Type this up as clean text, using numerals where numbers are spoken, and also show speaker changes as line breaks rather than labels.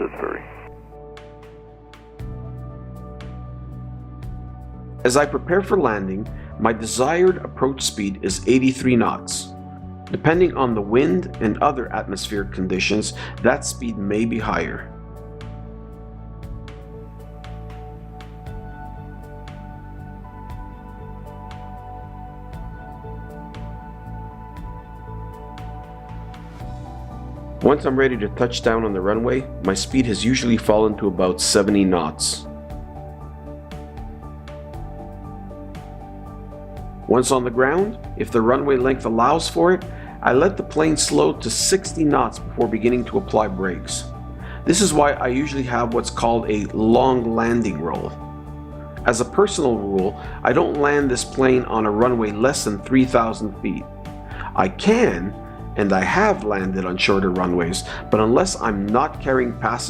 Sudbury.
As I prepare for landing, my desired approach speed is 83 knots. Depending on the wind and other atmospheric conditions, that speed may be higher. Once I'm ready to touch down on the runway, my speed has usually fallen to about 70 knots. Once on the ground, if the runway length allows for it, I let the plane slow to 60 knots before beginning to apply brakes. This is why I usually have what's called a long landing roll. As a personal rule, I don't land this plane on a runway less than 3,000 feet. I can, and I have landed on shorter runways, but unless I'm not carrying passengers